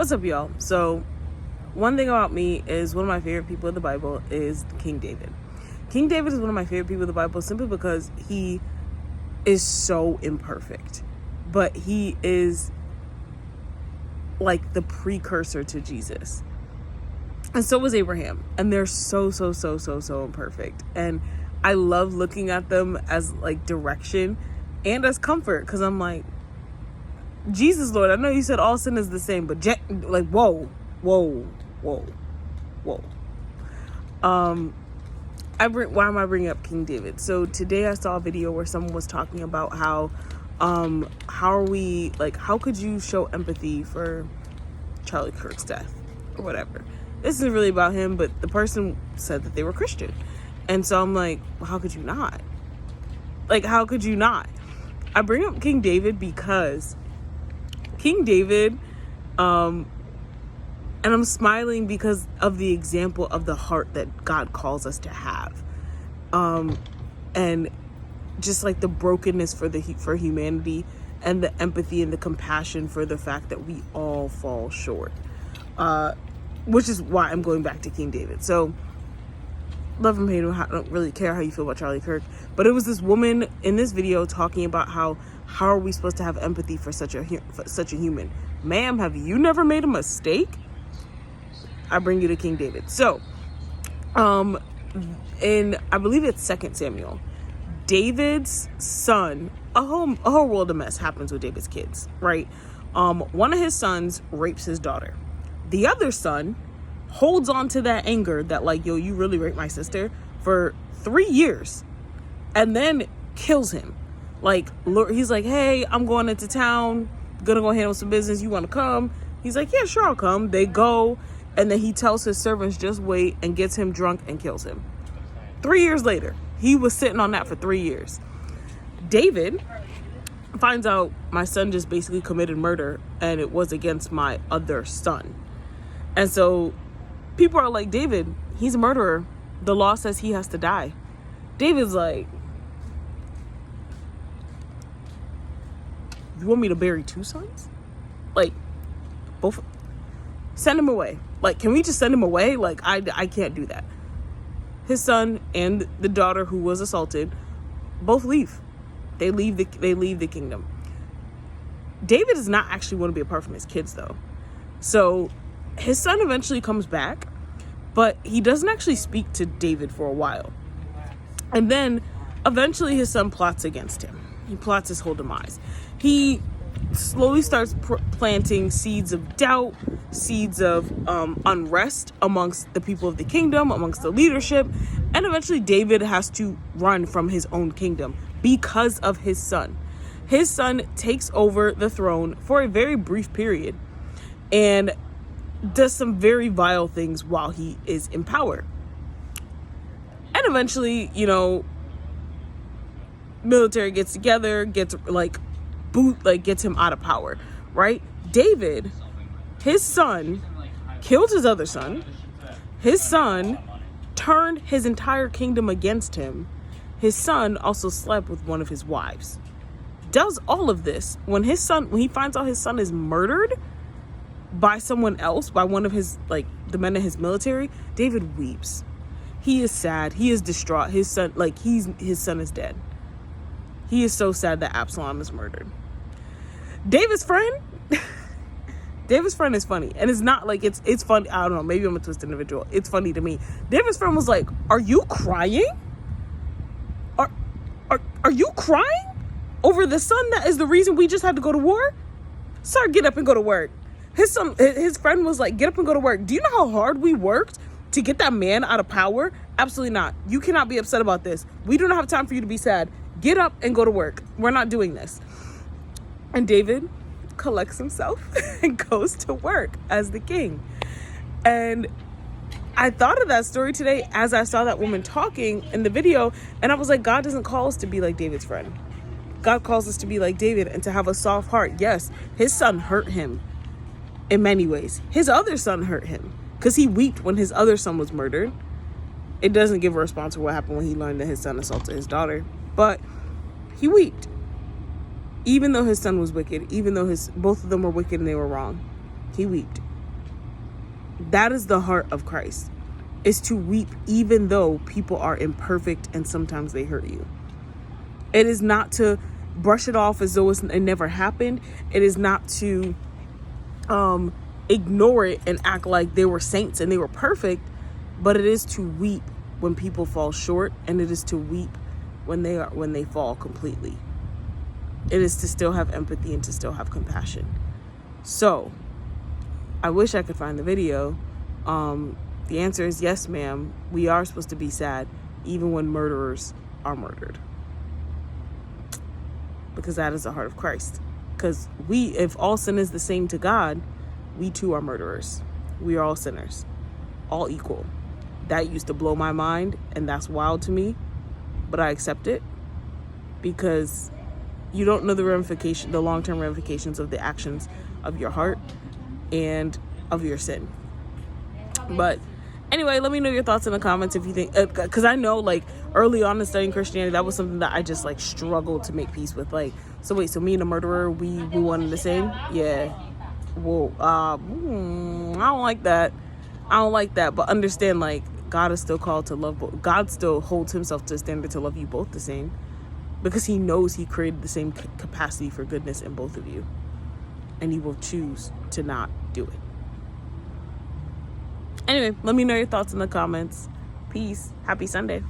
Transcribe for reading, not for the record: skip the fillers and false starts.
What's up, y'all? So, one thing about me is one of my favorite people in the Bible is King David. King David is one of my favorite people in the Bible simply because he is so imperfect. But he is like the precursor to Jesus. And so was Abraham. And they're so imperfect. And I love looking at them as like direction and as comfort, because I'm like, Jesus, Lord, I know you said all sin is the same, but like, whoa. Why am I bringing up King David? So today I saw a video where someone was talking about how could you show empathy for Charlie Kirk's death or whatever. This isn't really about him, but the person said that they were Christian. And so I'm like, well, how could you not? Like, how could you not? I bring up King David because King David, and I'm smiling because of the example of the heart that God calls us to have. And just like the brokenness for humanity, and the empathy and the compassion for the fact that we all fall short. Which is why I'm going back to King David. So, love him, hate him, I don't really care how you feel about Charlie Kirk. But it was this woman in this video talking about how are we supposed to have empathy for such a human? Ma'am, have you never made a mistake? I bring you to King David. So, in, I believe it's 2 Samuel, David's son, a whole world of mess happens with David's kids, right? One of his sons rapes his daughter. The other son holds on to that anger that like, yo, you really raped my sister, for 3 years, and then kills him. Like, he's like, hey, I'm going into town, gonna go handle some business, you want to come? He's like, yeah, sure, I'll come. They go, and then he tells his servants, just wait, and gets him drunk and kills him. 3 years later, he was sitting on that for 3 years. David finds out my son just basically committed murder, and it was against my other son. And so people are like, David, he's a murderer. The law says he has to die. David's like, you want me to bury 2 sons? Like, both? Send him away. Like, can we just send him away? Like, I can't do that. His son and the daughter who was assaulted both leave. They leave the kingdom. David does not actually want to be apart from his kids, though. So his son eventually comes back, but he doesn't actually speak to David for a while. And then eventually his son plots against him. He plots his whole demise. He slowly starts planting seeds of doubt, seeds of unrest amongst the people of the kingdom, amongst the leadership. And eventually David has to run from his own kingdom because of his son. His son takes over the throne for a very brief period and does some very vile things while he is in power. And eventually, military gets together, gets him out of power, right? David, his son, killed his other son. His son turned his entire kingdom against him. His son also slept with one of his wives. Does all of this when he finds out his son is murdered by someone else, by one of his, the men of his military. David weeps. He is sad. He is distraught. His son, his son is dead. He is so sad that Absalom is murdered. David's friend is funny. And it's not like it's funny. I don't know. Maybe I'm a twisted individual. It's funny to me. David's friend was like, are you crying? Are you crying over the son that is the reason we just had to go to war? Sir, get up and go to work. His friend was like, get up and go to work. Do you know how hard we worked to get that man out of power? Absolutely not. You cannot be upset about this. We do not have time for you to be sad. Get up and go to work. We're not doing this. And David collects himself and goes to work as the king. And I thought of that story today as I saw that woman talking in the video, and I was like, God doesn't call us to be like David's friend. God calls us to be like David and to have a soft heart. Yes, his son hurt him in many ways. His other son hurt him because he wept when his other son was murdered. It doesn't give a response to what happened when he learned that his son assaulted his daughter, but he wept. Even though his son was wicked, even though both of them were wicked and they were wrong, he wept. That is the heart of Christ, is to weep even though people are imperfect and sometimes they hurt you. It is not to brush it off as though it never happened. It is not to ignore it and act like they were saints and they were perfect, but it is to weep when people fall short, and it is to weep when they fall completely. It is to still have empathy and to still have compassion. So I wish I could find the video. The answer is yes, ma'am. We are supposed to be sad even when murderers are murdered, because that is the heart of Christ. Because if all sin is the same to God, we too are murderers. We are all sinners, all equal. That used to blow my mind, and that's wild to me, but I accept it, because you don't know the long-term ramifications of the actions of your heart and of your sin. But anyway, let me know your thoughts in the comments if you think, because I know, like, early on in studying Christianity, that was something that I just, like, struggled to make peace with. Like, so wait, so me and a murderer, we one and the same? Yeah. Well, I don't like that. But understand, like, God is still called to love both. God still holds himself to a standard to love you both the same, because he knows he created the same capacity for goodness in both of you, and he will choose to not do it. Anyway, let me know your thoughts in the comments. Peace. Happy Sunday.